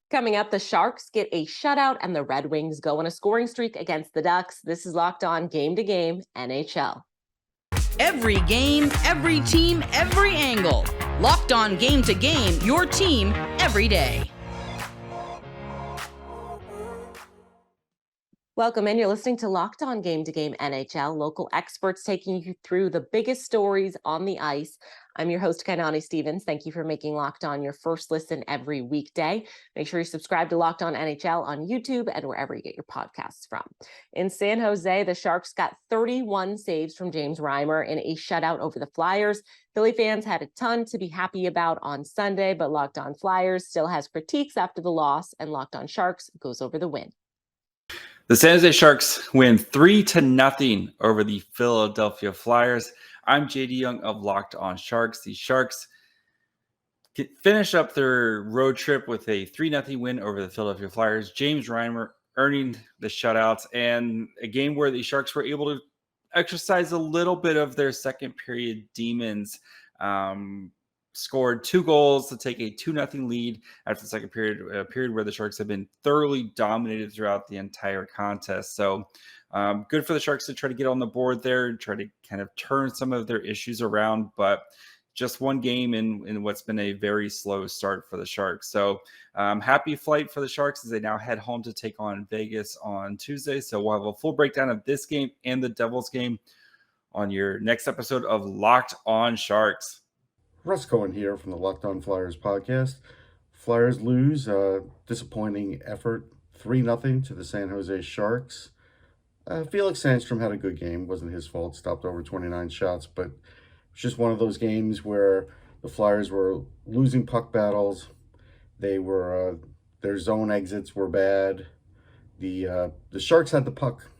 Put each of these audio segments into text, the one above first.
Coming up, the Sharks get a shutout and the Red Wings go on a scoring streak against the Ducks. This is Locked On Game to Game NHL. Every game, every team, every angle. Locked On Game to Game, your team every day. Welcome in. You're listening to Locked On Game to Game NHL, local experts taking you through the biggest stories on the ice. I'm your host, Kainani Stevens. Thank you for making Locked On your first listen every weekday. Make sure you subscribe to Locked On NHL on YouTube and wherever you get your podcasts from. In San Jose, the Sharks got 31 saves from James Reimer in a shutout over the Flyers. Philly fans had a ton to be happy about on Sunday, but Locked On Flyers still has critiques after the loss, and Locked On Sharks goes over the win. The San Jose Sharks win 3-0 over the Philadelphia Flyers. I'm JD Young of Locked On Sharks. The Sharks finish up their road trip with a 3-0 win over the Philadelphia Flyers. James Reimer earning the shutouts, and a game where the Sharks were able to exercise a little bit of their second period demons. Scored 2 goals to take a 2-0 lead after the second period, a period where the Sharks have been thoroughly dominated throughout the entire contest. So good for the Sharks to try to get on the board there, try to kind of turn some of their issues around, but just one game in what's been a very slow start for the Sharks. So happy flight for the Sharks as they now head home to take on Vegas on Tuesday. So we'll have a full breakdown of this game and the Devils game on your next episode of Locked On Sharks. Russ Cohen here from the Locked On Flyers podcast. Flyers lose, disappointing effort, 3-0 to the San Jose Sharks. Felix Sandstrom had a good game. Wasn't his fault. Stopped over 29 shots, but it's just one of those games where the Flyers were losing puck battles. They were their zone exits were bad. The Sharks had the puck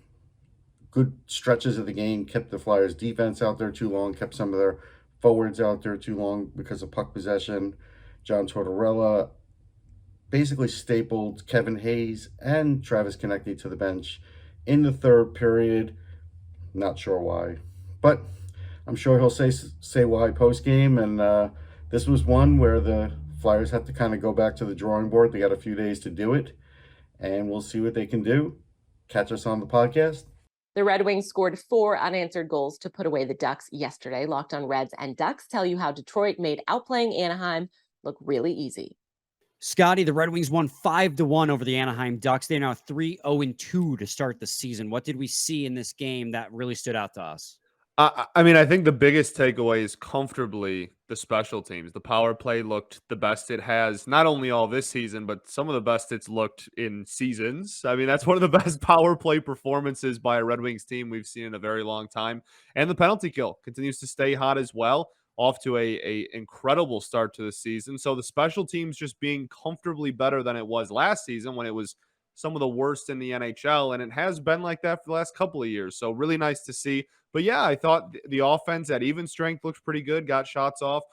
good stretches of the game, kept the Flyers defense out there too long, kept some of their forwards out there too long because of puck possession. John Tortorella basically stapled Kevin Hayes and Travis Konecny to the bench in the third period. Not sure why, but I'm sure he'll say why post-game. And this was one where the Flyers have to kind of go back to the drawing board. They got a few days to do it, and we'll see what they can do. Catch us on the podcast. The Red Wings scored 4 unanswered goals to put away the Ducks yesterday. Locked On Reds and Ducks tell you how Detroit made outplaying Anaheim look really easy. Scotty, the Red Wings won 5-1 over the Anaheim Ducks. They're now 3-0-2 to start the season. What did we see in this game that really stood out to us? I mean, I think the biggest takeaway is comfortably the special teams. The power play looked the best it has, not only all this season, but some of the best it's looked in seasons. I mean, that's one of the best power play performances by a Red Wings team we've seen in a very long time. And the penalty kill continues to stay hot as well, off to a incredible start to the season. So the special teams just being comfortably better than it was last season when it was some of the worst in the NHL, and it has been like that for the last couple of years. So really nice to see. But yeah, I thought the offense at even strength looked pretty good, got shots off.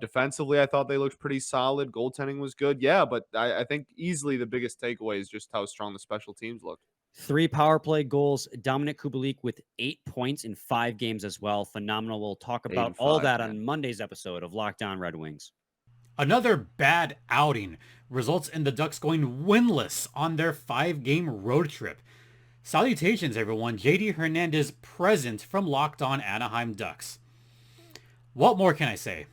Defensively, I thought they looked pretty solid. Goaltending was good. Yeah, but I think easily the biggest takeaway is just how strong the special teams looked. 3 power play goals. Dominic Kubalik with 8 points in 5 games as well. Phenomenal. We'll talk about all that on Monday's episode of Locked On Red Wings. Another bad outing results in the Ducks going winless on their 5-game road trip. Salutations, everyone. JD Hernandez present from Locked On Anaheim Ducks. What more can I say?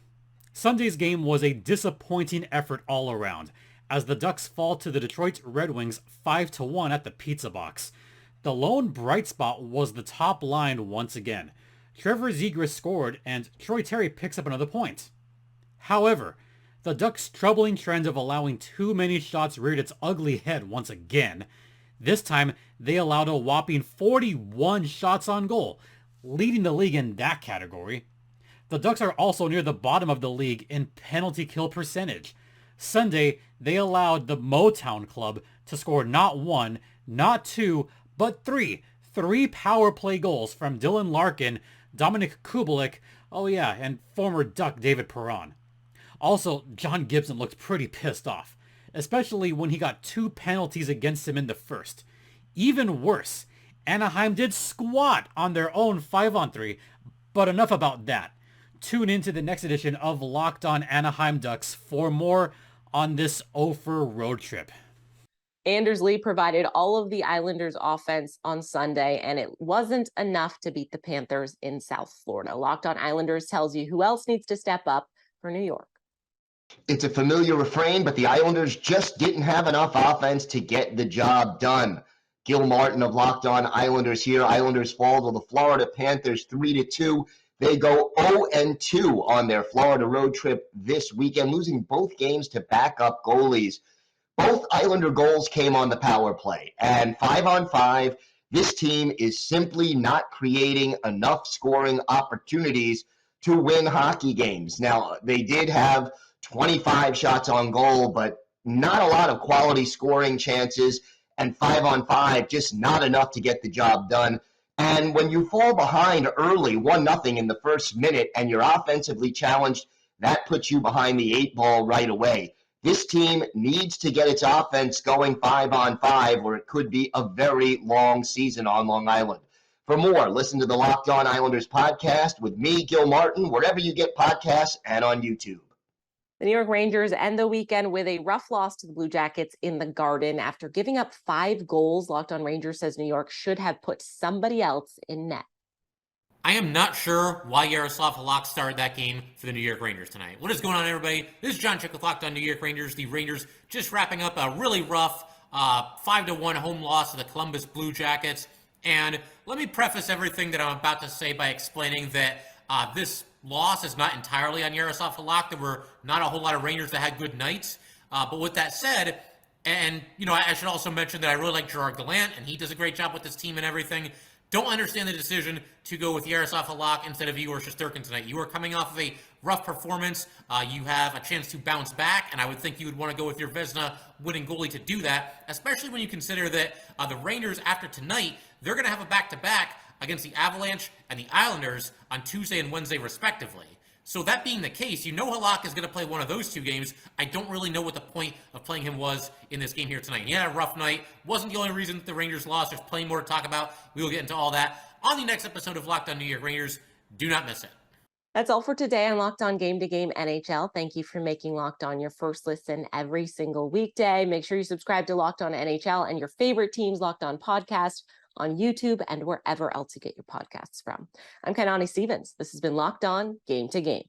Sunday's game was a disappointing effort all around, as the Ducks fall to the Detroit Red Wings 5-1 at the Pizza Box. The lone bright spot was the top line once again. Trevor Zegras scored, and Troy Terry picks up another point. However, the Ducks' troubling trend of allowing too many shots reared its ugly head once again. This time, they allowed a whopping 41 shots on goal, leading the league in that category. The Ducks are also near the bottom of the league in penalty kill percentage. Sunday, they allowed the Motown Club to score not 1, not 2, but 3 power play goals from Dylan Larkin, Dominic Kubalik, and former Duck David Perron. Also, John Gibson looked pretty pissed off, especially when he got 2 penalties against him in the first. Even worse, Anaheim did squat on their own 5-on-3, but enough about that. Tune into the next edition of Locked On Anaheim Ducks for more on this Ophir road trip. Anders Lee provided all of the Islanders' offense on Sunday, and it wasn't enough to beat the Panthers in South Florida. Locked On Islanders tells you who else needs to step up for New York. It's a familiar refrain, but the Islanders just didn't have enough offense to get the job done. Gil Martin of Locked On Islanders here. Islanders fall to the Florida Panthers 3-2. They go 0-2 on their Florida road trip this weekend, losing both games to backup goalies. Both Islander goals came on the power play, and 5-on-5, this team is simply not creating enough scoring opportunities to win hockey games. Now, they did have 25 shots on goal, but not a lot of quality scoring chances, and 5-on-5, just not enough to get the job done. And when you fall behind early, 1-0 in the first minute, and you're offensively challenged, that puts you behind the 8 ball right away. This team needs to get its offense going 5-on-5, or it could be a very long season on Long Island. For more, listen to the Locked On Islanders podcast with me, Gil Martin, wherever you get podcasts and on YouTube. The New York Rangers end the weekend with a rough loss to the Blue Jackets in the Garden after giving up 5 goals. Locked On Rangers says New York should have put somebody else in net. I am not sure why Yaroslav Halak started that game for the New York Rangers tonight. What is going on, everybody? This is John Chick with Locked On New York Rangers. The Rangers just wrapping up a really rough 5-1 home loss to the Columbus Blue Jackets. And let me preface everything that I'm about to say by explaining that this loss is not entirely on Yaroslav Halak. There were not a whole lot of Rangers that had good nights. But with that said, and I should also mention that I really like Gerard Gallant, and he does a great job with this team and everything. Don't understand the decision to go with Yaroslav Halak instead of Igor Shesterkin tonight. You are coming off of a rough performance. You have a chance to bounce back, and I would think you would want to go with your Vezina winning goalie to do that, especially when you consider that the Rangers, after tonight, they're going to have a back-to-back against the Avalanche and the Islanders on Tuesday and Wednesday, respectively. So that being the case, Halak is going to play one of those 2 games. I don't really know what the point of playing him was in this game here tonight. He had a rough night. Wasn't the only reason that the Rangers lost. There's plenty more to talk about. We will get into all that on the next episode of Locked On New York Rangers. Do not miss it. That's all for today on Locked On Game to Game NHL. Thank you for making Locked On your first listen every single weekday. Make sure you subscribe to Locked On NHL and your favorite team's Locked On podcast on YouTube and wherever else you get your podcasts from. I'm Kainani Stevens. This has been Locked On Game to Game.